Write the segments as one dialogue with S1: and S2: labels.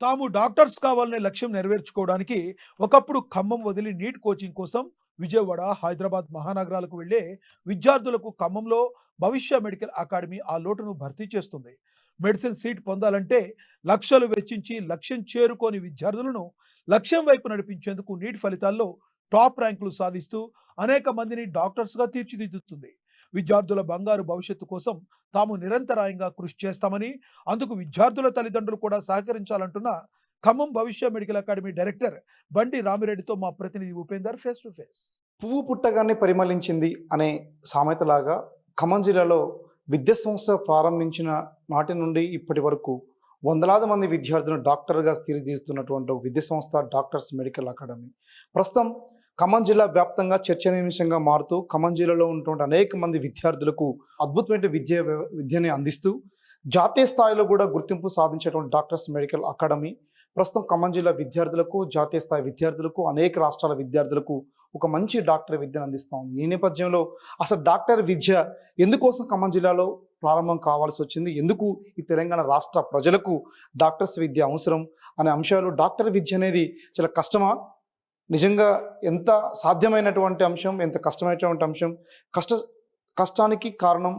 S1: తాము డాక్టర్స్ కావాలనే లక్ష్యం నెరవేర్చుకోవడానికి ఒకప్పుడు ఖమ్మం వదిలి నీట్ కోచింగ్ కోసం విజయవాడ, హైదరాబాద్ మహానగరాలకు వెళ్లే విద్యార్థులకు ఖమ్మంలో భవిష్య మెడికల్ అకాడమీ ఆ లోటును భర్తీ చేస్తుంది. మెడిసిన్ సీట్ పొందాలంటే లక్షలు వెచ్చించి లక్ష్యం చేరుకోని విద్యార్థులను లక్ష్యం వైపు నడిపించేందుకు నీట్ ఫలితాల్లో టాప్ ర్యాంకులు సాధిస్తూ అనేక మందిని డాక్టర్స్గా తీర్చిదిద్దుతుంది. విద్యార్థుల బంగారు భవిష్యత్తు కోసం తాము నిరంతరాయంగా కృషి చేస్తామని, అందుకు విద్యార్థుల తల్లిదండ్రులు కూడా సహకరించాలంటున్న ఖమ్మం భవిష్య మెడికల్ అకాడమీ డైరెక్టర్ బండి రామిరెడ్డితో మా ప్రతినిధి ఉపేందర్ ఫేస్ టు ఫేస్.
S2: పువ్వు పుట్టగానే పరిమళించింది అనే సామెతలాగా ఖమ్మం జిల్లాలో విద్యా సంస్థ ప్రారంభించిన నాటి నుండి ఇప్పటి వరకు వందలాది మంది విద్యార్థులను డాక్టర్గా తీర్చిదిద్దుతున్నటువంటి ఒక విద్యా సంస్థ డాక్టర్స్ మెడికల్ అకాడమీ. ప్రస్తుతం ఖమ్మం జిల్లా వ్యాప్తంగా చర్చనీయాంశంగా మారుతూ ఖమ్మం జిల్లాలో ఉన్నటువంటి అనేక మంది విద్యార్థులకు అద్భుతమైన విద్యని అందిస్తూ జాతీయ స్థాయిలో కూడా గుర్తింపు సాధించేటువంటి డాక్టర్స్ మెడికల్ అకాడమీ ప్రస్తుతం ఖమ్మం జిల్లా విద్యార్థులకు, జాతీయ స్థాయి విద్యార్థులకు, అనేక రాష్ట్రాల విద్యార్థులకు ఒక మంచి డాక్టర్ విద్యను అందిస్తూ ఉంది. ఈ నేపథ్యంలో అసలు డాక్టర్ విద్య ఎందుకోసం ఖమ్మం జిల్లాలో ప్రారంభం కావాల్సి వచ్చింది, ఎందుకు ఈ తెలంగాణ రాష్ట్ర ప్రజలకు డాక్టర్స్ విద్య అవసరం అనే అంశాలు, డాక్టర్ విద్య అనేది చాలా కష్టమా, నిజంగా ఎంత సాధ్యమైనటువంటి అంశం, ఎంత కష్టమైనటువంటి అంశం, కష్టానికి కారణం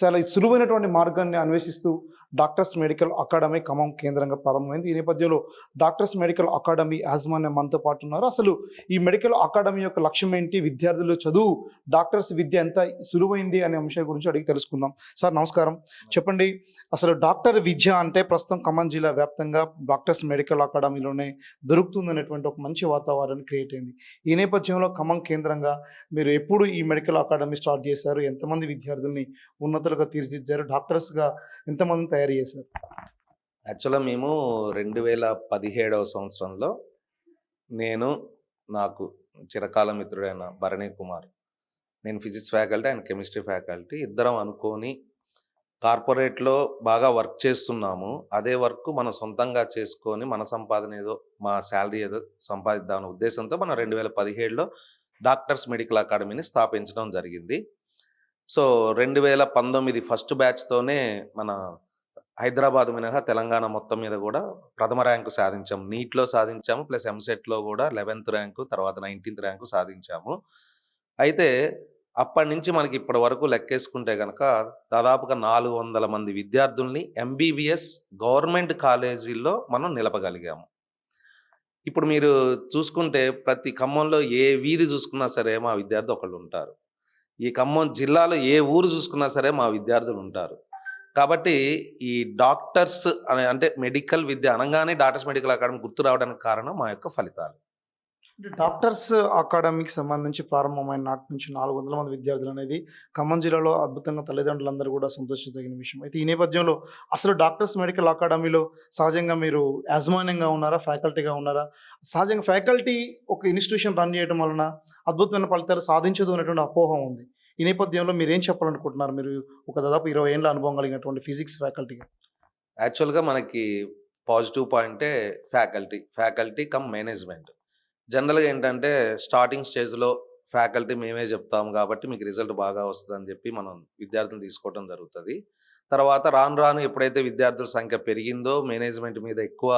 S2: చాలా సులువైనటువంటి మార్గాన్ని అన్వేషిస్తూ డాక్టర్స్ మెడికల్ అకాడమీ ఖమ్మం కేంద్రంగా ప్రారంభమైంది. ఈ నేపథ్యంలో డాక్టర్స్ మెడికల్ అకాడమీ యాజమాన్యం మనతో పాటు ఉన్నారు. అసలు ఈ మెడికల్ అకాడమీ యొక్క లక్ష్యం ఏంటి, విద్యార్థులు చదువు డాక్టర్స్ విద్య ఎంత సులువైంది అనే అంశం గురించి అడిగి తెలుసుకుందాం. సార్ నమస్కారం, చెప్పండి అసలు డాక్టర్ విద్య అంటే ప్రస్తుతం ఖమ్మం జిల్లా వ్యాప్తంగా డాక్టర్స్ మెడికల్ అకాడమీలోనే దొరుకుతుంది అనేటువంటి ఒక మంచి వాతావరణం క్రియేట్ అయింది. ఈ నేపథ్యంలో ఖమ్మం కేంద్రంగా మీరు ఎప్పుడు ఈ మెడికల్ అకాడమీ స్టార్ట్ చేశారు, ఎంతమంది విద్యార్థుల్ని ఉన్నతులుగా తీర్చిదిద్దారు, డాక్టర్స్గా ఎంతమంది తయారు చేశారు?
S3: యాక్చువల్గా మేము 2017వ సంవత్సరంలో నాకు చిరకాల మిత్రుడైన భరణి కుమార్, నేను ఫిజిక్స్ ఫ్యాకల్టీ, ఆయన కెమిస్ట్రీ ఫ్యాకల్టీ, ఇద్దరం అనుకొని కార్పొరేట్లో బాగా వర్క్ చేస్తున్నాము. అదే వర్క్ మనం సొంతంగా చేసుకొని మన సంపాదన ఏదో, మా శాలరీ ఏదో సంపాదిద్దామనే ఉద్దేశంతో మనం 2017లో డాక్టర్స్ మెడికల్ అకాడమీని స్థాపించడం జరిగింది. సో 2019 ఫస్ట్ బ్యాచ్తోనే మన హైదరాబాద్ మినహా తెలంగాణ మొత్తం మీద కూడా ప్రథమ ర్యాంకు సాధించాము. నీట్లో సాధించాము, ప్లస్ ఎంసెట్లో కూడా 11th ర్యాంకు, తర్వాత 19th ర్యాంకు సాధించాము. అయితే అప్పటి నుంచి మనకి ఇప్పటి వరకు లెక్కేసుకుంటే కనుక దాదాపుగా 400 మంది విద్యార్థుల్ని ఎంబీబీఎస్ గవర్నమెంట్ కాలేజీల్లో మనం నిలపగలిగాము. ఇప్పుడు మీరు చూసుకుంటే ప్రతి ఖమ్మంలో ఏ వీధి చూసుకున్నా సరే మా విద్యార్థి ఒకళ్ళు ఉంటారు. ఈ ఖమ్మం జిల్లాలో ఏ ఊరు చూసుకున్నా సరే మా విద్యార్థులు ఉంటారు. కాబట్టి ఈ డాక్టర్స్ అంటే మెడికల్ విద్య అనగానే డాక్టర్స్ మెడికల్ అకాడమీ గుర్తు రావడానికి కారణం మా యొక్క ఫలితాలు.
S2: అంటే డాక్టర్స్ అకాడమీకి సంబంధించి ప్రారంభమైన నాటి నుంచి 400 మంది విద్యార్థులు అనేది ఖమ్మం జిల్లాలో అద్భుతంగా తల్లిదండ్రులందరూ కూడా సంతోషించదగిన విషయం. అయితే ఈ నేపథ్యంలో అసలు డాక్టర్స్ మెడికల్ అకాడమీలో సహజంగా మీరు యాజమాన్యంగా ఉన్నారా, ఫ్యాకల్టీగా ఉన్నారా? సహజంగా ఫ్యాకల్టీ ఒక ఇన్స్టిట్యూషన్ రన్ చేయడం వలన అద్భుతమైన ఫలితాలు సాధించదు అనేటువంటి అపోహ ఉంది. ఈ నేపథ్యంలో మీరు ఏం చెప్పాలనుకుంటున్నారు? మీరు ఒక దాదాపు 20 ఏళ్ళ అనుభవం కలిగినటువంటి ఫిజిక్స్ ఫ్యాకల్టీగా.
S3: యాక్చువల్గా మనకి పాజిటివ్ పాయింటే ఫ్యాకల్టీ కమ్ మేనేజ్మెంట్. జనరల్గా ఏంటంటే స్టార్టింగ్ స్టేజ్లో ఫ్యాకల్టీ మేమే చెప్తాము కాబట్టి మీకు రిజల్ట్ బాగా వస్తుందని చెప్పి మనం విద్యార్థులను తీసుకోవడం జరుగుతుంది. తర్వాత రాను రాను ఎప్పుడైతే విద్యార్థుల సంఖ్య పెరిగిందో మేనేజ్మెంట్ మీద ఎక్కువ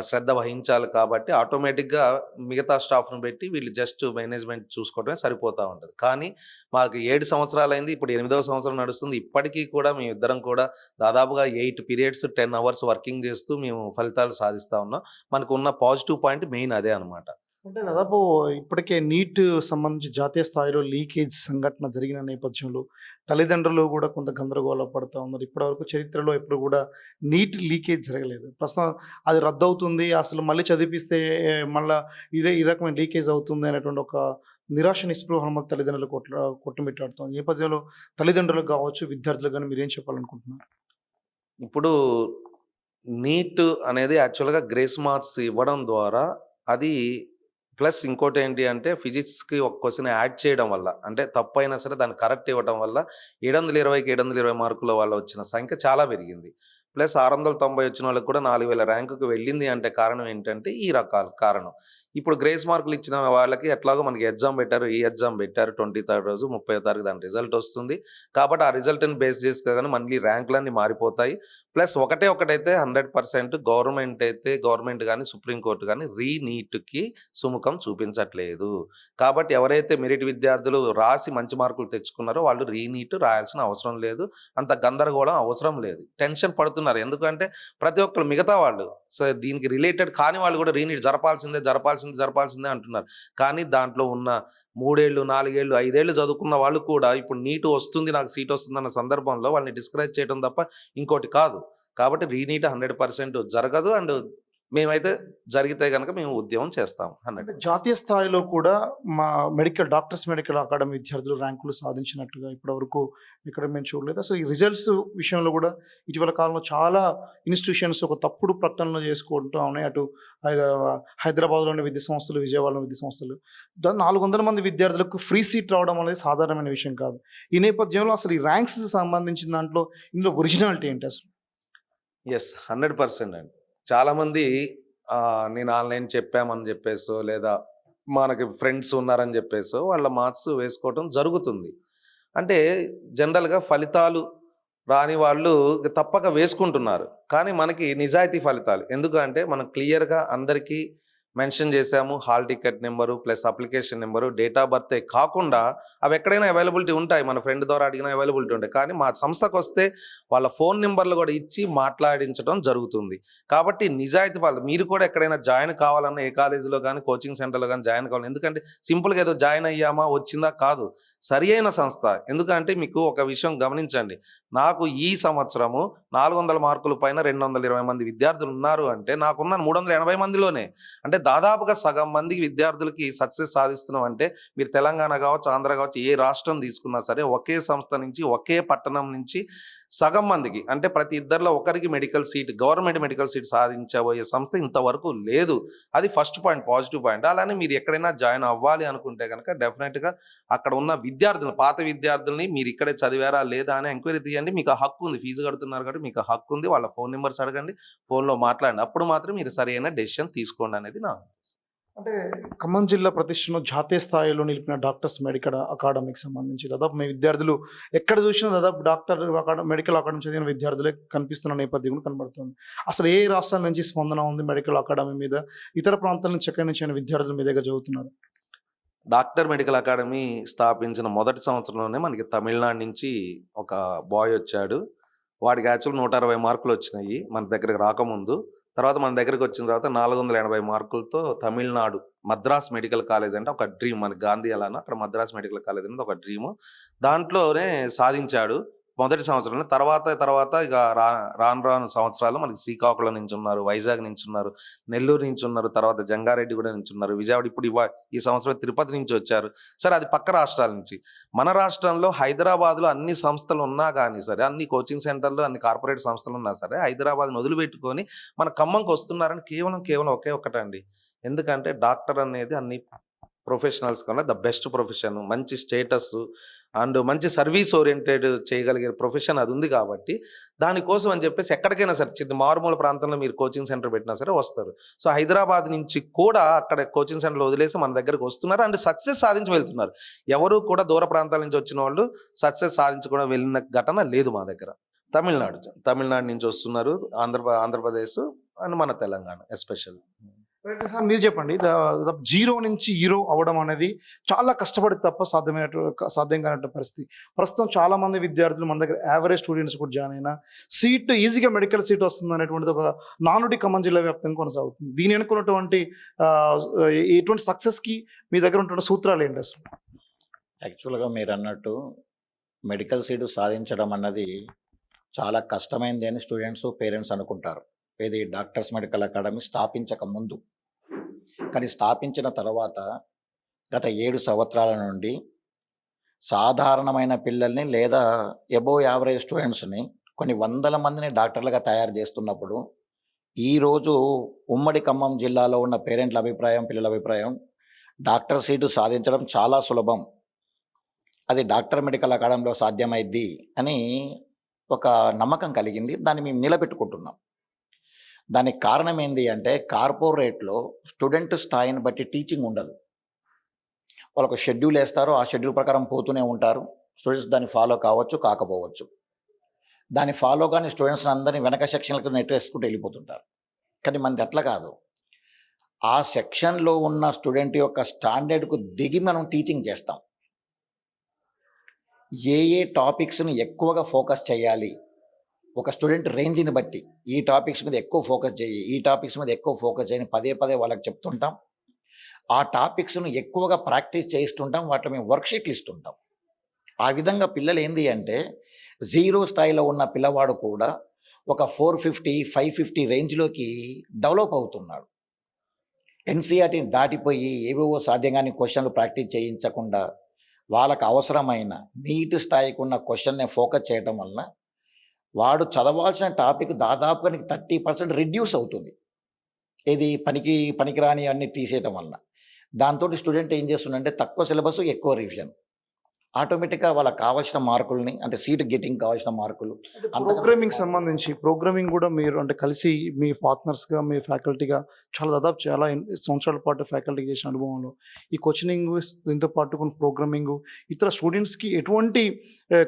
S3: శ్రద్ధ వహించాలి కాబట్టి ఆటోమేటిక్గా మిగతా స్టాఫ్ను పెట్టి వీళ్ళు జస్ట్ మేనేజ్మెంట్ చూసుకోవడమే సరిపోతూ ఉంటుంది. కానీ మాకు 7 సంవత్సరాలైంది, ఇప్పుడు 8వ సంవత్సరం నడుస్తుంది. ఇప్పటికీ కూడా మేమిద్దరం కూడా దాదాపుగా 8 పీరియడ్స్ 10 అవర్స్ వర్కింగ్ చేస్తూ మేము ఫలితాలు సాధిస్తూ ఉన్నాం. మనకు ఉన్న పాజిటివ్ పాయింట్ మెయిన్ అదే అనమాట.
S2: అంటే దాదాపు ఇప్పటికే నీట్ సంబంధించి జాతీయ స్థాయిలో లీకేజ్ సంఘటన జరిగిన నేపథ్యంలో తల్లిదండ్రులు కూడా కొంత గందరగోళ పడుతూ ఉన్నారు. ఇప్పటివరకు చరిత్రలో ఎప్పుడు కూడా నీట్ లీకేజ్ జరగలేదు. ప్రస్తుతం అది రద్దవుతుంది, అసలు మళ్ళీ చదివిస్తే మళ్ళీ ఈ రకమైన లీకేజ్ అవుతుంది అనేటువంటి ఒక నిరాశ నిస్పృహ తల్లిదండ్రులు కొట్టుమిట్టాడుతుంది. ఈ నేపథ్యంలో తల్లిదండ్రులకు కావచ్చు, విద్యార్థులకు కానీ మీరేం చెప్పాలనుకుంటున్నారు?
S3: ఇప్పుడు నీట్ అనేది యాక్చువల్గా గ్రేస్ మార్క్స్ ఇవ్వడం ద్వారా అది ప్లస్ ఇంకోటి ఏంటి అంటే ఫిజిక్స్కి ఒక క్వశ్చన్ యాడ్ చేయడం వల్ల, అంటే తప్పు అయినా సరే దాన్ని కరెక్ట్ ఇవ్వడం వల్ల 720కి 720 మార్కుల వాళ్ళు వచ్చిన సంఖ్య చాలా పెరిగింది. ప్లస్ 690 వచ్చిన వాళ్ళకి కూడా 4000 ర్యాంకుకి వెళ్ళింది. అంటే కారణం ఏంటంటే ఈ రకాల కారణం. ఇప్పుడు గ్రేస్ మార్కులు ఇచ్చిన వాళ్ళకి ఎట్లాగో మనకి ఎగ్జామ్ పెట్టారు, ఈ ఎగ్జామ్ పెట్టారు 23rd రోజు, 30వ తారీఖు దాని రిజల్ట్ వస్తుంది. కాబట్టి ఆ రిజల్ట్ని బేస్ చేసుకొని మళ్ళీ ర్యాంకులన్నీ మారిపోతాయి. ప్లస్ ఒకటైతే 100% గవర్నమెంట్ కానీ సుప్రీంకోర్టు కానీ రీనీట్కి సుముఖం చూపించట్లేదు. కాబట్టి ఎవరైతే మెరిట్ విద్యార్థులు రాసి మంచి మార్కులు తెచ్చుకున్నారో వాళ్ళు రీనీట్ రాయాల్సిన అవసరం లేదు. అంత గందరగోళం అవసరం లేదు. టెన్షన్ పడుతున్నారు. ఎందుకంటే ప్రతి ఒక్కరు మిగతా వాళ్ళు దీనికి రిలేటెడ్ కాని వాళ్ళు కూడా రీనీట్ జరపాల్సిందే అంటున్నారు. కానీ దాంట్లో ఉన్న 3 ఏళ్ళు 4 ఏళ్ళు 5 ఏళ్ళు చదువుకున్న వాళ్ళు కూడా ఇప్పుడు నీట్ వస్తుంది, నాకు సీట్ వస్తుందన్న సందర్భంలో వాళ్ళని డిస్కరేజ్ చేయడం తప్ప ఇంకోటి కాదు. కాబట్టి రీనీట్ 100% జరగదు. అండ్ మేమైతే జరిగితే గనక మేము ఉద్యమం చేస్తాం 100%.
S2: అంటే జాతీయ స్థాయిలో కూడా మా డాక్టర్స్ మెడికల్ అకాడమీ విద్యార్థులు ర్యాంకులు సాధించినట్టుగా ఇప్పటివరకు ఇక్కడ మేము చూడలేదు. అసలు ఈ రిజల్ట్స్ విషయంలో కూడా ఇటీవల కాలంలో చాలా ఇన్స్టిట్యూషన్స్ ఒక తప్పుడు ప్రకటనలు చేసుకుంటూ ఉన్నాయి. అటు హైదరాబాద్లోని విద్యా సంస్థలు, విజయవాడలోని విద్యా సంస్థలు 400 మంది విద్యార్థులకు ఫ్రీ సీట్ రావడం అనేది సాధారణమైన విషయం కాదు. ఈ నేపథ్యంలో అసలు ఈ ర్యాంక్స్ సంబంధించిన దాంట్లో ఇందులో ఒరిజినాలిటీ ఏంటి అసలు?
S3: 100% అండి. చాలామంది నేను ఆన్లైన్ చెప్పామని చెప్పేసో లేదా మనకి ఫ్రెండ్స్ ఉన్నారని చెప్పేసో వాళ్ళ మార్క్స్ వేసుకోవటం జరుగుతుంది. అంటే జనరల్గా ఫలితాలు రాని వాళ్ళు తప్పక వేసుకుంటున్నారు. కానీ మనకి నిజాయితీ ఫలితాలు ఎందుకంటే మనం క్లియర్గా అందరికీ మెన్షన్ చేసాము. Hall ticket number plus application number, date of బర్తే కాకుండా అవి ఎక్కడైనా అవైలబిలిటీ ఉంటాయి. మన ఫ్రెండ్ ద్వారా అడిగిన అవైలబిలిటీ ఉంటాయి. కానీ మా సంస్థకు వస్తే వాళ్ళ ఫోన్ నెంబర్లు కూడా ఇచ్చి మాట్లాడించడం జరుగుతుంది. కాబట్టి నిజాయితీ వాళ్ళు మీరు కూడా ఎక్కడైనా జాయిన్ కావాలన్నా ఏ కాలేజీలో కానీ కోచింగ్ సెంటర్లో కానీ జాయిన్ కావాలి. ఎందుకంటే సింపుల్గా ఏదో జాయిన్ అయ్యామా వచ్చిందా కాదు, సరి అయిన సంస్థ. ఎందుకంటే మీకు ఒక విషయం గమనించండి, నాకు ఈ సంవత్సరము 400 మార్కుల పైన 220 మంది విద్యార్థులు ఉన్నారు అంటే నాకున్న 380 మందిలోనే, అంటే దాదాపుగా సగం మంది విద్యార్థులకి సక్సెస్ సాధిస్తున్నాం. అంటే మీరు తెలంగాణ కావచ్చు, ఆంధ్ర కావచ్చు, ఏ రాష్ట్రం తీసుకున్నా సరే ఒకే సంస్థ నుంచి ఒకే పట్టణం నుంచి సగం మందికి, అంటే ప్రతి ఇద్దరిలో ఒకరికి medical seat, government medical seat సాధించబోయే సంస్థ ఇంతవరకు లేదు. అది ఫస్ట్ పాయింట్, పాజిటివ్ పాయింట్. అలానే మీరు ఎక్కడైనా జాయిన్ అవ్వాలి అనుకుంటే కనుక డెఫినెట్గా అక్కడ ఉన్న విద్యార్థులు, పాత విద్యార్థుల్ని మీరు ఇక్కడే చదివారా లేదా అని ఎంక్వైరీ తీయండి. మీకు ఆ హక్కు ఉంది, ఫీజు కడుతున్నారు కాబట్టి మీకు ఆ హక్కు ఉంది. వాళ్ళ ఫోన్ నెంబర్స్ అడగండి, ఫోన్లో మాట్లాడండి. అప్పుడు మాత్రం మీరు సరైన డెసిషన్ తీసుకోండి అనేది నా ఉద్దేశం.
S2: అంటే ఖమ్మం జిల్లా ప్రతిష్టను జాతీయ స్థాయిలో నిలిపిన డాక్టర్స్ మెడికల్ అకాడమీకి సంబంధించి దాదాపు మీ విద్యార్థులు ఎక్కడ చూసినా దాదాపు మెడికల్ అకాడమీ చదివిన విద్యార్థులే కనిపిస్తున్న నేపథ్యం కనబడుతుంది. అసలు ఏ రాష్ట్రాల నుంచి స్పందన ఉంది మెడికల్ అకాడమీ మీద? ఇతర ప్రాంతాల నుంచి ఎక్కడి నుంచి అయిన విద్యార్థులు మీ దగ్గర చదువుతున్నారు?
S3: డాక్టర్ మెడికల్ అకాడమీ స్థాపించిన మొదటి సంవత్సరంలోనే మనకి తమిళనాడు నుంచి ఒక బాయ్ వచ్చాడు. వాడికి యాక్చువల్ 160 మార్కులు వచ్చినాయి మన దగ్గరికి రాకముందు. తర్వాత మన దగ్గరికి వచ్చిన తర్వాత 480 మార్కులతో తమిళనాడు మద్రాస్ మెడికల్ కాలేజ్ అంటే ఒక డ్రీమ్, మనకి గాంధీ అలానా అక్కడ మద్రాస్ మెడికల్ కాలేజ్ అనేది ఒక డ్రీము. దాంట్లోనే సాధించాడు మొదటి సంవత్సరంలో. తర్వాత ఇక రాను సంవత్సరాలు మనకి శ్రీకాకుళం నుంచి ఉన్నారు, వైజాగ్ నుంచి ఉన్నారు, నెల్లూరు నుంచి ఉన్నారు, తర్వాత జంగారెడ్డి కూడా నుంచి ఉన్నారు, విజయవాడ, ఇప్పుడు ఈ సంవత్సరం తిరుపతి నుంచి వచ్చారు. సరే అది పక్క రాష్ట్రాల నుంచి. మన రాష్ట్రంలో హైదరాబాద్లో అన్ని సంస్థలు ఉన్నా కానీ సరే, అన్ని కోచింగ్ సెంటర్లు, అన్ని కార్పొరేట్ సంస్థలు ఉన్నా సరే, హైదరాబాద్ని వదిలిపెట్టుకొని మన ఖమ్మంకి వస్తున్నారని కేవలం ఒకే ఒక్కటండి. ఎందుకంటే డాక్టర్ అనేది అన్ని ప్రొఫెషనల్స్ కన్నా ద బెస్ట్ ప్రొఫెషన్, మంచి స్టేటస్ అండ్ మంచి సర్వీస్ ఓరియంటెడ్ చేయగలిగే ప్రొఫెషన్ అది ఉంది. కాబట్టి దానికోసం అని చెప్పేసి ఎక్కడికైనా సరే మారుమూల ప్రాంతంలో మీరు కోచింగ్ సెంటర్ పెట్టినా సరే వస్తారు. సో హైదరాబాద్ నుంచి కూడా అక్కడ కోచింగ్ సెంటర్లు వదిలేసి మన దగ్గరకు వస్తున్నారు అండ్ సక్సెస్ సాధించి వెళ్తున్నారు. ఎవరు కూడా దూర ప్రాంతాల నుంచి వచ్చిన వాళ్ళు సక్సెస్ సాధించకుండా వెళ్ళిన ఘటన లేదు మా దగ్గర. తమిళనాడు నుంచి వస్తున్నారు, ఆంధ్రప్రదేశ్ అండ్ మన తెలంగాణ ఎస్పెషల్.
S2: మీరు చెప్పండి, జీరో నుంచి హీరో అవ్వడం అనేది చాలా కష్టపడి తప్ప సాధ్యం కానటువంటి పరిస్థితి. ప్రస్తుతం చాలా మంది విద్యార్థులు మన దగ్గర యావరేజ్ స్టూడెంట్స్ కూడా జాయిన్ అయినా సీట్ ఈజీగా మెడికల్ సీట్ వస్తుంది అనేటువంటిది ఒక నానుడి ఖమ్మం జిల్లా వ్యాప్తంగా కొనసాగుతుంది. దీని వెనుకున్నటువంటి ఎటువంటి సక్సెస్కి మీ దగ్గర ఉన్నటువంటి సూత్రాలు ఏంటి అసలు?
S4: యాక్చువల్గా మీరు అన్నట్టు మెడికల్ సీటు సాధించడం అన్నది చాలా కష్టమైంది అని స్టూడెంట్స్, పేరెంట్స్ అనుకుంటారు. ఇది డాక్టర్స్ మెడికల్ అకాడమీ స్థాపించక ముందు. కానీ స్థాపించిన తర్వాత గత 7 సంవత్సరాల నుండి సాధారణమైన పిల్లల్ని లేదా ఎబోవ్ యావరేజ్ స్టూడెంట్స్ని కొన్ని వందల మందిని డాక్టర్లుగా తయారు చేస్తున్నప్పుడు ఈరోజు ఉమ్మడి ఖమ్మం జిల్లాలో ఉన్న పేరెంట్ల అభిప్రాయం, పిల్లల అభిప్రాయం, డాక్టర్ సీటు సాధించడం చాలా సులభం, అది డాక్టర్ మెడికల్ అకాడమీలో సాధ్యమైద్ది అని ఒక నమ్మకం కలిగింది. దాన్ని మేము నిలబెట్టుకుంటున్నాం. దానికి కారణం ఏంటి అంటే కార్పొరేట్లో స్టూడెంట్ స్థాయిని బట్టి టీచింగ్ ఉండదు. వాళ్ళకు షెడ్యూల్ వేస్తారు, ఆ షెడ్యూల్ ప్రకారం పోతూనే ఉంటారు. స్టూడెంట్స్ దాన్ని ఫాలో కావచ్చు, కాకపోవచ్చు. దాన్ని ఫాలో కానీ స్టూడెంట్స్ అందరినీ వెనక సెక్షన్లకు నెట్టేసుకుంటూ వెళ్ళిపోతుంటారు. కానీ మనది అట్లా కాదు. ఆ సెక్షన్లో ఉన్న స్టూడెంట్ యొక్క స్టాండర్డ్కు దిగి మనం టీచింగ్ చేస్తాం. ఏ ఏ టాపిక్స్ని ఎక్కువగా ఫోకస్ చేయాలి, ఒక స్టూడెంట్ రేంజ్ని బట్టి ఈ టాపిక్స్ మీద ఎక్కువ ఫోకస్ చేయి, ఈ టాపిక్స్ మీద ఎక్కువ ఫోకస్ చేయని పదే పదే వాళ్ళకి చెప్తుంటాం. ఆ టాపిక్స్ను ఎక్కువగా ప్రాక్టీస్ చేయిస్తుంటాం. వాటిలో మేము వర్క్షీట్లు ఇస్తుంటాం. ఆ విధంగా పిల్లలు ఏంది అంటే 0 స్థాయిలో ఉన్న పిల్లవాడు కూడా ఒక 450, 550 రేంజ్లోకి డెవలప్ అవుతున్నాడు. ఎన్సీఆర్టీని దాటిపోయి ఏవేవో సాధ్యంగాని క్వశ్చన్లు ప్రాక్టీస్ చేయించకుండా వాళ్ళకు అవసరమైన నీట్ స్థాయికి ఉన్న క్వశ్చన్నే ఫోకస్ చేయటం వలన వాడు చదవాల్సిన టాపిక్ దాదాపుగా 30% రిడ్యూస్ అవుతుంది. ఇది పనికిరాని అన్ని తీసేయటం వలన. దాంతో స్టూడెంట్ ఏం చేస్తుందంటే తక్కువ సిలబస్ ఎక్కువ రివిజన్, ఆటోమేటిక్గా వాళ్ళకి కావాల్సిన మార్కుల్ని అంటే సీట్ గెటింగ్ కావాల్సిన మార్కులు.
S2: ప్రోగ్రామింగ్ సంబంధించి ప్రోగ్రామింగ్ కూడా మీరు అంటే కలిసి మీ పార్ట్నర్స్గా మీ ఫ్యాకల్టీగా దాదాపు చాలా సంవత్సరాల పాటు ఫ్యాకల్టీ చేసిన అనుభవంలో ఈ కోచింగ్ దీంతో పాటు కొన్ని ప్రోగ్రామింగ్ ఇతర స్టూడెంట్స్కి ఎటువంటి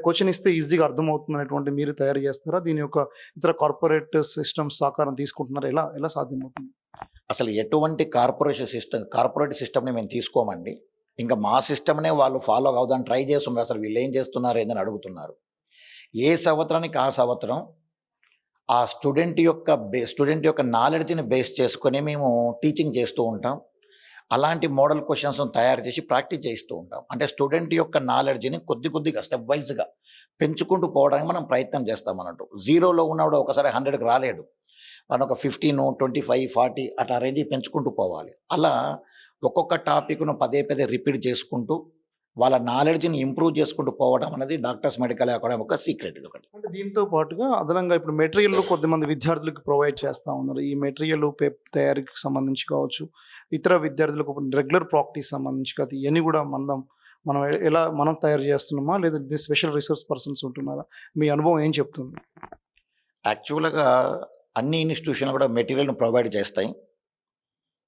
S2: కోచింగ్ ఇస్తే ఈజీగా అర్థమవుతుంది అనేటువంటి మీరు తయారు చేస్తారా? దీని యొక్క ఇతర కార్పొరేట్ సిస్టమ్స్ సహకారం తీసుకుంటున్నారా? ఎలా ఎలా సాధ్యమవుతుంది?
S4: అసలు ఎటువంటి కార్పొరేట్ సిస్టమ్ని మేము తీసుకోమండి. ఇంకా మా సిస్టమ్నే వాళ్ళు ఫాలో అవుదాన్ని ట్రై చేస్తున్నారు. అసలు వీళ్ళు ఏం చేస్తున్నారు ఏందని అడుగుతున్నారు. ఏ సంవత్సరానికి ఆ సంవత్సరం ఆ స్టూడెంట్ యొక్క నాలెడ్జ్ని బేస్ చేసుకొని మేము టీచింగ్ చేస్తూ ఉంటాం. అలాంటి మోడల్ క్వశ్చన్స్ తయారు చేసి ప్రాక్టీస్ చేస్తూ ఉంటాం. అంటే స్టూడెంట్ యొక్క నాలెడ్జ్ని కొద్దిగా స్టెప్ వైజ్గా పెంచుకుంటూ పోవడానికి మనం ప్రయత్నం చేస్తాం అన్నట్టు. 0లో ఉన్నవాడు ఒకసారి 100కి రాలేడు. మనం ఒక 15, 25, 40 అట్లా రేంజ్ పెంచుకుంటూ పోవాలి. అలా ఒక్కొక్క టాపిక్ను పదే రిపీట్ చేసుకుంటూ వాళ్ళ నాలెడ్జ్ని ఇంప్రూవ్ చేసుకుంటూ పోవడం అనేది డాక్టర్స్ మెడికల్ అకాడమీ ఒక సీక్రెట్. ఇది ఒకటి.
S2: అంటే దీంతో పాటుగా అదనంగా ఇప్పుడు మెటీరియల్ కొద్దిమంది విద్యార్థులకు ప్రొవైడ్ చేస్తూ ఉన్నారు. ఈ మెటీరియల్ తయారీకి సంబంధించి కావచ్చు, ఇతర విద్యార్థులకు రెగ్యులర్ ప్రాక్టీస్ సంబంధించి కాదు, ఇవన్నీ కూడా మనం తయారు చేస్తున్నామా లేదా స్పెషల్ రిసోర్స్ పర్సన్స్ ఉంటున్నారా? మీ అనుభవం ఏం చెప్తుంది?
S4: యాక్చువల్గా అన్ని ఇన్స్టిట్యూషన్లు కూడా మెటీరియల్ను ప్రొవైడ్ చేస్తాయి.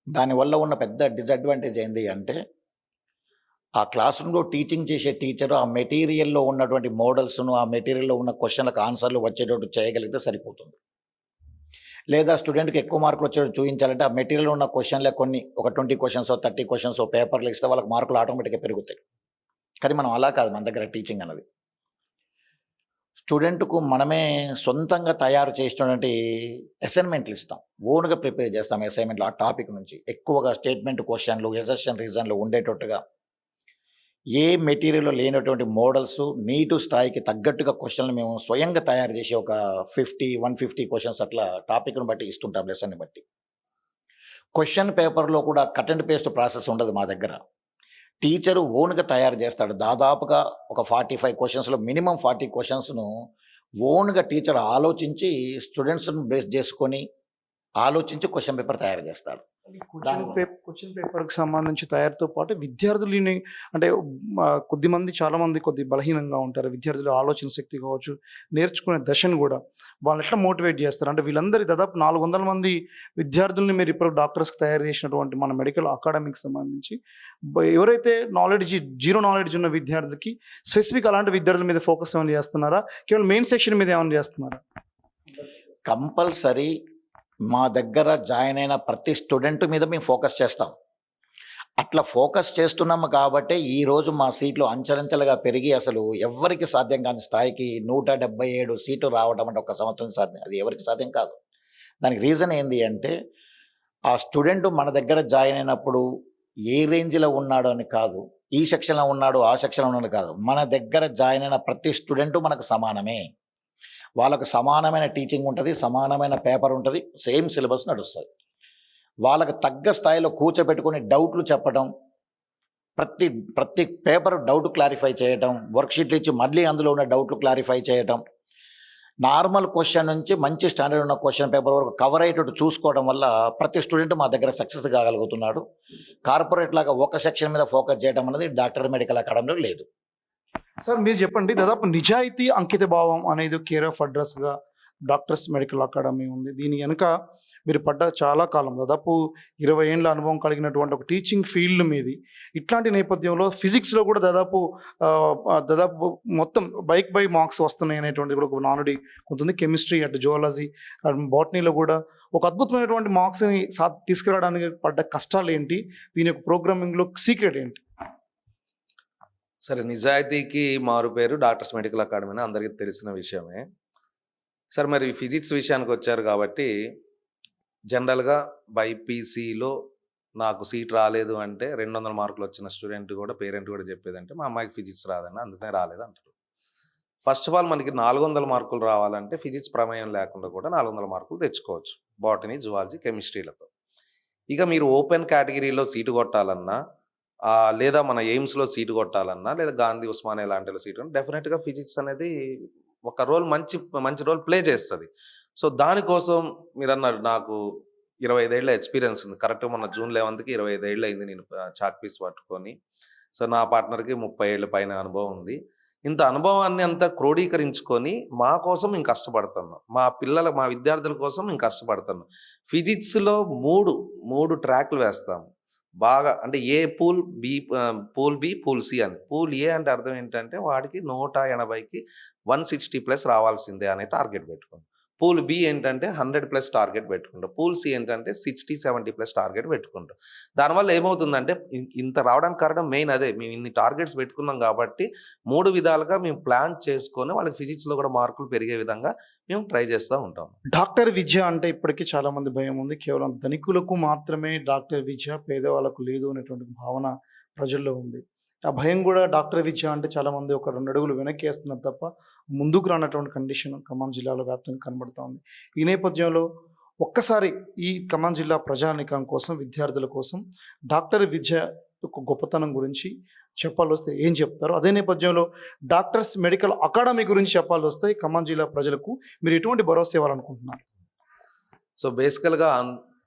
S4: దానివల్ల ఉన్న పెద్ద డిసడ్వాంటేజ్ ఏంటి అంటే ఆ క్లాస్ రూమ్లో టీచింగ్ చేసే టీచరు ఆ మెటీరియల్లో ఉన్నటువంటి మోడల్స్ను, ఆ మెటీరియల్లో ఉన్న క్వశ్చన్లకు ఆన్సర్లు వచ్చేటట్టు చేయగలిగితే సరిపోతుంది. లేదా స్టూడెంట్కి ఎక్కువ మార్కులు వచ్చేటట్టు చూపించాలంటే ఆ మెటీరియల్లో ఉన్న క్వశ్చన్లే కొన్ని ఒక 20 క్వశ్చన్స్ 30 క్వశ్చన్స్ పేపర్లు ఇస్తే వాళ్ళకి మార్కులు ఆటోమేటిక్గా పెరుగుతాయి. కానీ మనం అలా కాదు. మన దగ్గర టీచింగ్ అన్నది స్టూడెంట్కు మనమే సొంతంగా తయారు చేసినటువంటి అసైన్మెంట్లు ఇస్తాం. ఓన్గా ప్రిపేర్ చేస్తాం అసైన్మెంట్లు. ఆ టాపిక్ నుంచి ఎక్కువగా స్టేట్మెంట్ క్వశ్చన్లు, ఎసెషన్ రీజన్లు ఉండేటట్టుగా ఏ మెటీరియల్లో లేనటువంటి మోడల్స్ నీటు స్థాయికి తగ్గట్టుగా క్వశ్చన్లు మేము స్వయంగా తయారు చేసి ఒక 150 క్వశ్చన్స్ అట్లా టాపిక్ను బట్టి ఇస్తుంటాం. లెసన్ని బట్టి. క్వశ్చన్ పేపర్లో కూడా కట్ అండ్ పేస్ట్ ప్రాసెస్ ఉండదు మా దగ్గర. టీచరు ఓన్గా తయారు చేస్తాడు. దాదాపుగా ఒక 45 క్వశ్చన్స్లో మినిమం 40 క్వశ్చన్స్ను ఓన్గా టీచర్ ఆలోచించి స్టూడెంట్స్ను బేస్ చేసుకొని ఆలోచించి క్వశ్చన్ పేపర్ తయారు చేస్తాడు.
S2: క్వశ్చన్ పేపర్కి సంబంధించి తయారుతో పాటు విద్యార్థులని అంటే చాలా మంది కొద్ది బలహీనంగా ఉంటారు. విద్యార్థుల ఆలోచన శక్తి కావచ్చు, నేర్చుకునే దశను కూడా వాళ్ళు ఎట్లా మోటివేట్ చేస్తారు? అంటే వీళ్ళందరి దాదాపు 400 మంది విద్యార్థుల్ని మీరు ఇప్పుడు డాక్టర్స్కి తయారు చేసినటువంటి మన మెడికల్ అకాడమీకి సంబంధించి ఎవరైతే జీరో నాలెడ్జ్ ఉన్న విద్యార్థులకి స్పెసిఫిక్ అలాంటి విద్యార్థుల మీద ఫోకస్ ఏమైనా చేస్తున్నారా? కేవలం మెయిన్ సెక్షన్ మీద ఏమైనా చేస్తున్నారా?
S4: కంపల్సరీ మా దగ్గర జాయిన్ అయిన ప్రతి స్టూడెంట్ మీద మేము ఫోకస్ చేస్తాం. అట్లా ఫోకస్ చేస్తున్నాము కాబట్టి ఈరోజు మా సీట్లు అంచెలంచెలుగా పెరిగి అసలు ఎవరికి సాధ్యం కాని స్థాయికి 177 సీట్లు రావడం అంటే ఒక సంవత్సరం సాధ్యం. అది ఎవరికి సాధ్యం కాదు. దానికి రీజన్ ఏంటి అంటే ఆ స్టూడెంట్ మన దగ్గర జాయిన్ అయినప్పుడు ఏ రేంజ్లో ఉన్నాడు అని కాదు, ఈ సెక్షన్లో ఉన్నాడు ఆ సెక్షన్లో ఉన్నాడు కాదు. మన దగ్గర జాయిన్ అయిన ప్రతి స్టూడెంట్ మనకు సమానమే. వాళ్ళకు సమానమైన టీచింగ్ ఉంటుంది, సమానమైన పేపర్ ఉంటుంది, సేమ్ సిలబస్ నడుస్తుంది. వాళ్ళకు తగ్గ స్థాయిలో కూర్చోబెట్టుకొని డౌట్లు చెప్పడం, ప్రతి పేపర్ డౌట్ క్లారిఫై చేయటం, వర్క్షీట్లు ఇచ్చి మళ్ళీ అందులో ఉన్న డౌట్లు క్లారిఫై చేయటం, నార్మల్ క్వశ్చన్ నుంచి మంచి స్టాండర్డ్ ఉన్న క్వశ్చన్ పేపర్ వరకు కవర్ అయ్యేటట్టు చూసుకోవడం వల్ల ప్రతి స్టూడెంట్ మా దగ్గర సక్సెస్ కాగలుగుతున్నాడు. కార్పొరేట్ లాగా ఒక సెక్షన్ మీద ఫోకస్ చేయడం అనేది డాక్టర్ మెడికల్ అకాడమీలో లేదు.
S2: సార్ మీరు చెప్పండి, దాదాపు నిజాయితీ అంకిత భావం అనేది కేర్ ఆఫ్ అడ్రస్గా డాక్టర్స్ మెడికల్ అకాడమీ ఉంది. దీని వెనుక మీరు పడ్డ చాలా కాలం దాదాపు 20 ఏళ్ళ అనుభవం కలిగినటువంటి ఒక టీచింగ్ ఫీల్డ్ మీది. ఇట్లాంటి నేపథ్యంలో ఫిజిక్స్‌లో కూడా దాదాపు మొత్తం బై మార్క్స్ వస్తున్నాయి అనేటువంటిది కూడా ఒక నానుడి కొంతమంది. కెమిస్ట్రీ అటు జువాలజీ బాటనీలో కూడా ఒక అద్భుతమైనటువంటి మార్క్స్‌ని తీసుకురావడానికి పడ్డ కష్టాలేంటి? దీని యొక్క ప్రోగ్రామింగ్‌లో సీక్రెట్ ఏంటి?
S3: సరే, నిజాయితీకి మారు పేరు డాక్టర్స్ మెడికల్ అకాడమీ అని అందరికీ తెలిసిన విషయమే. సరే, మరి ఫిజిక్స్ విషయానికి వచ్చారు కాబట్టి జనరల్‌గా బైపీసీలో నాకు సీట్ రాలేదు అంటే 200 మార్కులు వచ్చిన స్టూడెంట్ కూడా పేరెంట్ కూడా చెప్పేదంటే మా అమ్మాయికి ఫిజిక్స్ రాదని అందుకనే రాలేదు అంటారు. ఫస్ట్ ఆఫ్ ఆల్ మనకి 400 మార్కులు రావాలంటే ఫిజిక్స్ ప్రమేయం లేకుండా కూడా 400 మార్కులు తెచ్చుకోవచ్చు బాటనీ, జువాలజీ, కెమిస్ట్రీలతో. ఇక మీరు ఓపెన్ కేటగిరీలో సీటు కొట్టాలన్నా లేదా మన ఎయిమ్స్‌లో సీటు కొట్టాలన్నా లేదా గాంధీ, ఉస్మానియా లాంటిలో సీటు డెఫినెట్‌గా ఫిజిక్స్ అనేది ఒక రోల్ మంచి రోల్ ప్లే చేస్తది. సో, దానికోసం మీరన్నారు నాకు 25 ఏళ్ల ఎక్స్‌పీరియన్స్ ఉంది. కరెక్ట్‌గా మొన్న జూన్ 11కి 25 ఏళ్ళు అయింది నేను చాక్ పీస్ పట్టుకొని. సో, నా పార్ట్నర్‌కి 30 ఏళ్ల పైన అనుభవం ఉంది. ఇంత అనుభవాన్ని అంతా క్రోడీకరించుకొని మా కోసం మేము కష్టపడుతున్నాం. మా విద్యార్థుల కోసం మేము కష్టపడుతున్నాం. ఫిజిక్స్‌లో 3 ట్రాక్‌లు వేస్తాము. బాగా అంటే pool B, pool B, pool C అని. పూల్ ఏ అంటే అర్థం ఏంటంటే వాడికి 180కి 160+ రావాల్సిందే అనే టార్గెట్ పెట్టుకుంటాం. పూల్ బి ఏంటంటే 100+ టార్గెట్ పెట్టుకుంటాం. పూల్ సి ఏంటంటే 60, 70+ టార్గెట్ పెట్టుకుంటాం. దానివల్ల ఏమవుతుందంటే ఇంత రావడానికి కారణం మెయిన్ అదే. మేము ఇన్ని టార్గెట్స్ పెట్టుకున్నాం కాబట్టి 3 విధాలుగా మేము ప్లాన్ చేసుకొని వాళ్ళకి ఫిజిక్స్‌లో కూడా మార్కులు పెరిగే విధంగా మేము ట్రై చేస్తూ ఉంటాం.
S2: డాక్టర్ విద్య అంటే ఇప్పటికీ చాలామంది భయం ఉంది. కేవలం ధనికులకు మాత్రమే డాక్టర్ విద్య, పేదవాళ్ళకు లేదు అనేటువంటి భావన ప్రజల్లో ఉంది. ఆ భయం కూడా డాక్టర్ విద్య అంటే చాలామంది ఒక 2 అడుగులు వెనక్కి వేస్తున్నారు తప్ప ముందుకు రానటువంటి కండిషన్ ఖమ్మం జిల్లాలో వ్యాప్తంగా కనబడుతూ ఉంది. ఈ నేపథ్యంలో ఒక్కసారి ఈ ఖమ్మం జిల్లా ప్రజానీకం కోసం, విద్యార్థుల కోసం డాక్టర్ విద్య యొక్క గొప్పతనం గురించి చెప్పాల్సి ఏం చెప్తారు? అదే నేపథ్యంలో డాక్టర్స్ మెడికల్ అకాడమీ గురించి చెప్పాల్సి ఖమ్మం జిల్లా ప్రజలకు మీరు ఎటువంటి భరోసా ఇవ్వాలనుకుంటున్నారు?
S3: సో, బేసికల్‌గా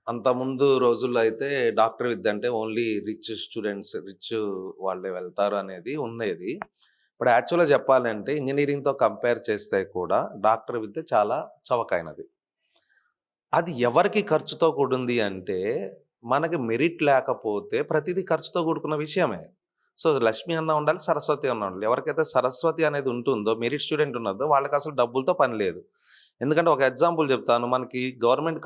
S3: అంతకుముందు రోజుల్లో అయితే డాక్టర్ విద్య అంటే ఓన్లీ రిచ్ వాళ్ళే వెళ్తారు అనేది ఉండేది. ఇప్పుడు యాక్చువల్‌గా చెప్పాలంటే ఇంజినీరింగ్‌తో కంపేర్ చేస్తే కూడా డాక్టర్ విద్య చాలా చవకైనది. అది ఎవరికి ఖర్చుతో కూడింది అంటే మనకి మెరిట్ లేకపోతే ప్రతిదీ ఖర్చుతో కూడుకున్న విషయమే. సో, లక్ష్మి అన్న ఉండాలి, సరస్వతి అన్న ఉండాలి. ఎవరికైతే సరస్వతి అనేది ఉంటుందో, మెరిట్ స్టూడెంట్ ఉన్నదో వాళ్ళకి అసలు డబ్బులతో పని లేదు. ఎందుకంటే ఒక ఎగ్జాంపుల్ చెప్తాను. మనకి గవర్నమెంట్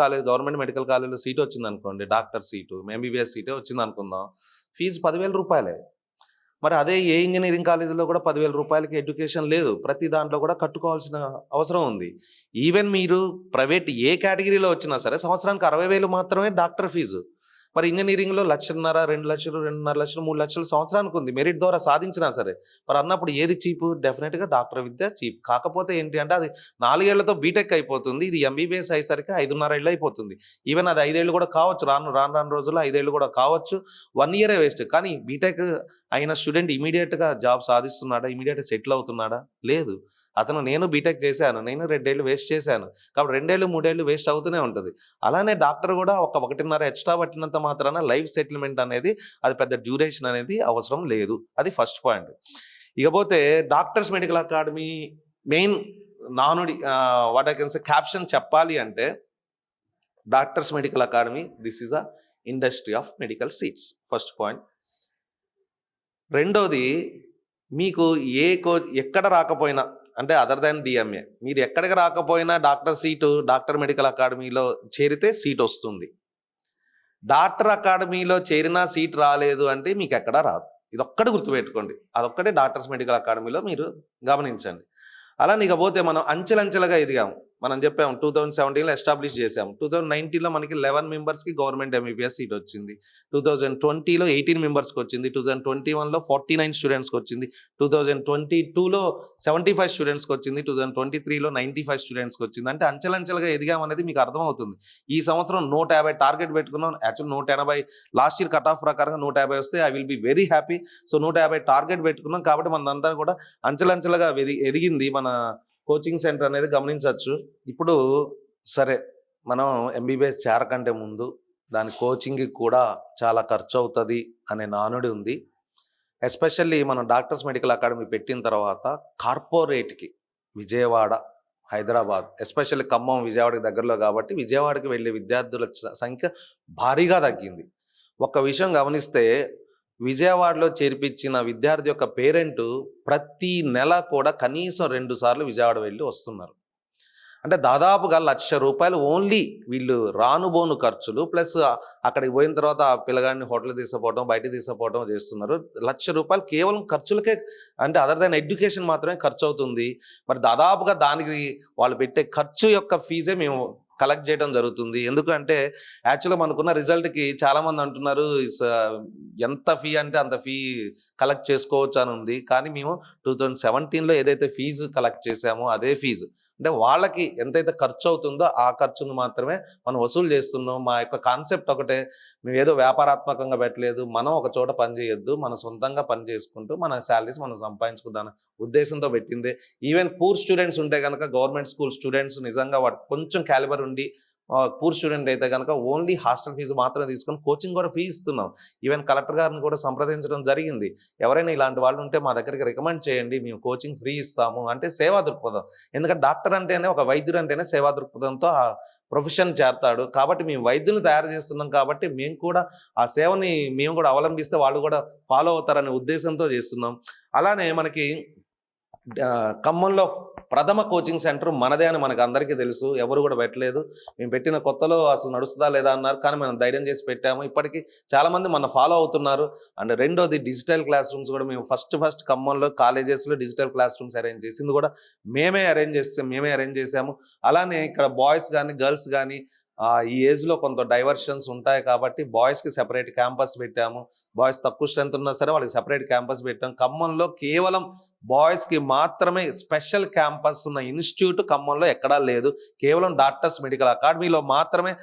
S3: మెడికల్ కాలేజ్‌లో సీట్ వచ్చిందనుకోండి, డాక్టర్ సీటు, ఎంబీబీఎస్ సీటే వచ్చిందనుకుందాం. ఫీజు 10,000 రూపాయలే. మరి అదే ఇంజినీరింగ్ కాలేజీలో కూడా 10,000 రూపాయలకి ఎడ్యుకేషన్ లేదు. ప్రతి దాంట్లో కూడా కట్టుకోవాల్సిన అవసరం ఉంది. ఈవెన్ మీరు ప్రైవేట్ ఏ కేటగిరీలో వచ్చినా సరే సంవత్సరానికి 60,000 మాత్రమే డాక్టర్ ఫీజు. మరి ఇంజినీరింగ్‌లో 1,50,000, 2,00,000, 2,50,000, 3,00,000 సంవత్సరానికి ఉంది. మెరిట్ ద్వారా సాధించినా సరే. మరి అన్నప్పుడు ఏది చీపు? డెఫినిట్‌గా డాక్టర్ విద్య చీప్. కాకపోతే ఏంటి అంటే అది 4 ఏళ్లతో బీటెక్ అయిపోతుంది. ఇది ఎంబీబీఎస్ అయ్యేసరికి 5.5 ఏళ్ళు అయిపోతుంది. ఈవెన్ అది 5 ఏళ్ళు కూడా కావచ్చు. రాను రోజుల్లో 5 ఏళ్ళు కూడా కావచ్చు. 1 ఇయరే వేస్ట్. కానీ బీటెక్ అయిన స్టూడెంట్ ఇమీడియట్‌గా జాబ్ సాధిస్తున్నాడా? ఇమీడియట్‌గా సెటిల్ అవుతున్నాడా? లేదు. నేను బీటెక్ చేశాను. నేను 2 ఏళ్ళు వేస్ట్ చేశాను. కాబట్టి 2 ఏళ్ళు, 3 ఏళ్ళు వేస్ట్ అవుతూనే ఉంటుంది. అలానే డాక్టర్ కూడా ఒక 1.5 ఎక్స్ట్రా పట్టినంత మాత్రాన లైఫ్ సెటిల్మెంట్ అనేది అది పెద్ద డ్యూరేషన్ అనేది అవసరం లేదు. అది ఫస్ట్ పాయింట్. ఇకపోతే డాక్టర్స్ మెడికల్ అకాడమీ మెయిన్ నానుడి what I can say caption చెప్పాలి అంటే doctors Medical academy this is a industry of medical seats. First point. రెండోది, మీకు ఎక్కడ రాకపోయినా అంటే అదర్ దాన్ డిఎంఏ మీరు ఎక్కడికి రాకపోయినా డాక్టర్ మెడికల్ అకాడమీలో చేరితే సీట్ వస్తుంది. డాక్టర్ అకాడమీలో చేరినా సీట్ రాలేదు అంటే మీకు ఎక్కడా రాదు. ఇదొక్కటి గుర్తుపెట్టుకోండి. అదొక్కటే డాక్టర్స్ మెడికల్ అకాడమీలో మీరు గమనించండి. అలానే ఇకపోతే మనం అంచెలంచెలుగా ఎదిగాము. మనం చెప్పాము 2017లో ఎస్టాబ్లిష్ చేసాము. 2019లో మనకి 11 మెంబర్స్కి గవర్నమెంట్ ఎంబీబీఎస్ సీట్ వచ్చింది. 2020లో 18 మెంబర్స్కి వచ్చింది. 2021లో 49 స్టూడెంట్స్కి వచ్చింది. 2022లో 75 స్టూడెంట్స్కి వచ్చింది. 2023లో 95 స్టూడెంట్స్కి వచ్చింది. అంటే అంచెలంచెలుగా ఎదిగామనేది మీకు అర్థమవుతుంది. ఈ సంవత్సరం 150 టార్గెట్ పెట్టుకున్నాం. Actual 180 last year cut off ప్రకారంగా 150 వస్తే I will be very happy. So 150 target పెట్టుకున్నాం కాబట్టి మనంతా కూడా అంచెలంచెలుగా ఎదిగింది మన కోచింగ్ సెంటర్ అనేది గమనించవచ్చు. ఇప్పుడు సరే, మనం ఎంబీబీఎస్ చేరకంటే ముందు దాని కోచింగ్కి కూడా చాలా ఖర్చు అవుతుంది అనే నానుడి ఉంది. ఎస్పెషల్లీ మనం డాక్టర్స్ మెడికల్ అకాడమీ పెట్టిన తర్వాత కార్పొరేట్కి విజయవాడ, హైదరాబాద్, ఎస్పెషల్లీ ఖమ్మం విజయవాడకి దగ్గరలో కాబట్టి విజయవాడకి వెళ్ళే విద్యార్థుల సంఖ్య భారీగా తగ్గింది. ఒక్క విషయం గమనిస్తే విజయవాడలో చేర్పించిన విద్యార్థి యొక్క పేరెంటు ప్రతి నెల కూడా కనీసం 2 సార్లు విజయవాడ వెళ్ళి వస్తున్నారు. అంటే దాదాపుగా ₹1,00,000 ఓన్లీ వీళ్ళు రానుబోను ఖర్చులు ప్లస్ అక్కడికి పోయిన తర్వాత ఆ పిల్లగాడిని హోటల్‌కి తీసుకుపోవడం, బయటికి తీసుకుపోవడం చేస్తున్నారు. ₹1,00,000 కేవలం ఖర్చులకే, అంటే అదర్ దాన్ ఎడ్యుకేషన్ మాత్రమే ఖర్చు అవుతుంది. మరి దాదాపుగా దానికి వాళ్ళు పెట్టే ఖర్చు యొక్క ఫీజే మేము కలెక్ట్ చేయడం జరుగుతుంది. ఎందుకంటే యాక్చువల్‌గా మనకున్న రిజల్ట్‌కి చాలామంది అంటున్నారు ఎంత ఫీ అంటే అంత ఫీ కలెక్ట్ చేసుకోవచ్చు అని ఉంది. కానీ మేము 2017లో ఏదైతే ఫీజు కలెక్ట్ చేశామో అదే ఫీజు, అంటే వాళ్ళకి ఎంతైతే ఖర్చు అవుతుందో ఆ ఖర్చును మాత్రమే మనం వసూలు చేస్తున్నాం. మా యొక్క కాన్సెప్ట్ ఒకటే, మేము ఏదో వ్యాపారాత్మకంగా పెట్టలేదు. మనం ఒక చోట పని చేయొద్దు, మన సొంతంగా పని చేసుకుంటూ మన శాలరీస్ మనం సంపాదించుకుందాం ఉద్దేశంతో పెట్టిందే. ఈవెన్ పూర్ స్టూడెంట్స్ ఉంటే కనుక గవర్నమెంట్ స్కూల్ స్టూడెంట్స్ నిజంగా వాడు కొంచెం క్యాలిబర్ ఉండి పూర్ స్టూడెంట్ అయితే కనుక ఓన్లీ హాస్టల్ ఫీజు మాత్రమే తీసుకొని కోచింగ్ కూడా ఫీ ఇస్తున్నాం. ఈవెన్ కలెక్టర్ గారిని కూడా సంప్రదించడం జరిగింది. ఎవరైనా ఇలాంటి వాళ్ళు ఉంటే మా దగ్గరికి రికమెండ్ చేయండి, మేము కోచింగ్ ఫ్రీ ఇస్తాము. అంటే సేవా దృక్పథం. ఎందుకంటే డాక్టర్ అంటేనే, ఒక వైద్యుడు అంటేనే సేవా దృక్పథంతో ఆ ప్రొఫెషన్ చేరతాడు. కాబట్టి మేము వైద్యులను తయారు చేస్తున్నాం కాబట్టి మేము కూడా ఆ సేవని మేము కూడా అవలంబిస్తే వాళ్ళు కూడా ఫాలో అవుతారనే ఉద్దేశంతో చేస్తున్నాం. అలానే మనకి ఖమ్మంలో ప్రథమ కోచింగ్ సెంటర్ మనదే అని మనకు అందరికీ తెలుసు. ఎవరు కూడా పెట్టలేదు. మేము పెట్టిన కొత్తలో అసలు నడుస్తుందా లేదా అన్నారు, కానీ మనం ధైర్యం చేసి పెట్టాము. ఇప్పటికీ చాలామంది మన ఫాలో అవుతున్నారు. అండ్ రెండోది డిజిటల్ క్లాస్ రూమ్స్ కూడా మేము ఫస్ట్ ఖమ్మంలో కాలేజెస్లో డిజిటల్ క్లాస్ రూమ్స్ అరేంజ్ చేసింది కూడా మేమే అరేంజ్ చేసాము. అలానే ఇక్కడ బాయ్స్ కానీ గర్ల్స్ కానీ ఈ ఏజ్లో కొంత డైవర్షన్స్ ఉంటాయి కాబట్టి బాయ్స్కి సెపరేట్ క్యాంపస్ పెట్టాము. బాయ్స్ తక్కువ స్ట్రెంత్ ఉన్నా సరే వాళ్ళకి సెపరేట్ క్యాంపస్ పెట్టాం. ఖమ్మంలో కేవలం బాయ్స్కి మాత్రమే స్పెషల్ క్యాంపస్ ఉన్న ఇన్స్టిట్యూట్ ఖమ్మంలో ఎక్కడా లేదు. కేవలం డాక్టర్స్ మెడికల్ అకాడమీలో మాత్రమే.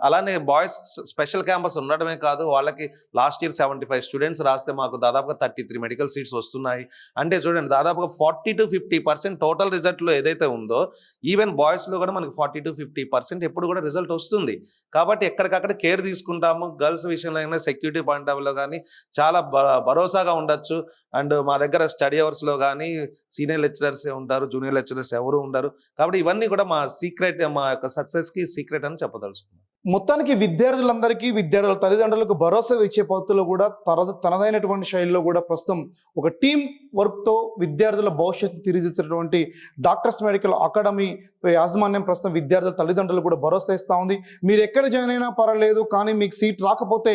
S3: అలానే బాయ్స్ స్పెషల్ క్యాంపస్ ఉండటమే కాదు, వాళ్ళకి లాస్ట్ ఇయర్ 75 స్టూడెంట్స్ రాస్తే మాకు దాదాపుగా 33 మెడికల్ సీట్స్ వస్తున్నాయి. అంటే చూడండి, దాదాపుగా 40 to 50% టోటల్ రిజల్ట్లో ఏదైతే ఉందో ఈవెన్ బాయ్స్లో కూడా మనకి 40 to 50% ఎప్పుడు కూడా రిజల్ట్ వస్తుంది. కాబట్టి ఎక్కడికక్కడ కేర్ తీసుకుంటాము. గర్ల్స్ విషయంలో అయినా సెక్యూరిటీ పాయింట్ ఆఫ్ వ్యూలో కానీ చాలా భరోసాగా ఉండొచ్చు. అండ్ మా దగ్గర స్టడీ అవర్స్లో కానీ సీనియర్ లెక్చరర్సే ఉంటారు, జూనియర్ లెక్చరర్స్ ఎవరు ఉండరు. కాబట్టి ఇవన్నీ కూడా మా సీక్రెట్, మా యొక్క సక్సెస్కి సీక్రెట్ అని చెప్పదలుచుకున్నాను.
S2: మొత్తానికి విద్యార్థులందరికీ, విద్యార్థుల తల్లిదండ్రులకు భరోసా ఇచ్చే పద్ధతిలో కూడా తనదైనటువంటి శైలిలో కూడా ప్రస్తుతం ఒక టీం వర్క్తో విద్యార్థుల భవిష్యత్తు తీర్చిదిద్దేటువంటి డాక్టర్స్ మెడికల్ అకాడమీ యాజమాన్యం ప్రస్తుతం విద్యార్థుల తల్లిదండ్రులు కూడా భరోసా ఇస్తూ ఉంది. మీరు ఎక్కడ జాయిన్ అయినా పర్వాలేదు, కానీ మీకు సీట్ రాకపోతే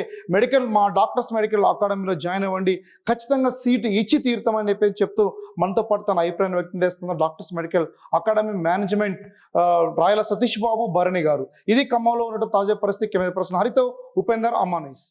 S2: మా డాక్టర్స్ మెడికల్ అకాడమీలో జాయిన్ అవ్వండి, ఖచ్చితంగా సీట్ ఇచ్చి తీరుతామని చెప్తూ మనతో పాటు తన అభిప్రాయం వ్యక్తం చేస్తున్న డాక్టర్స్ మెడికల్ అకాడమీ మేనేజ్మెంట్ రాయల సతీష్ బాబు భరణి గారు. ఇది ఖమ్మంలో ఉన్న తాజా పరిస్థితి. కెమెరా పర్సన్ హరితో ఉపేందర్, అమ్మా న్యూస్.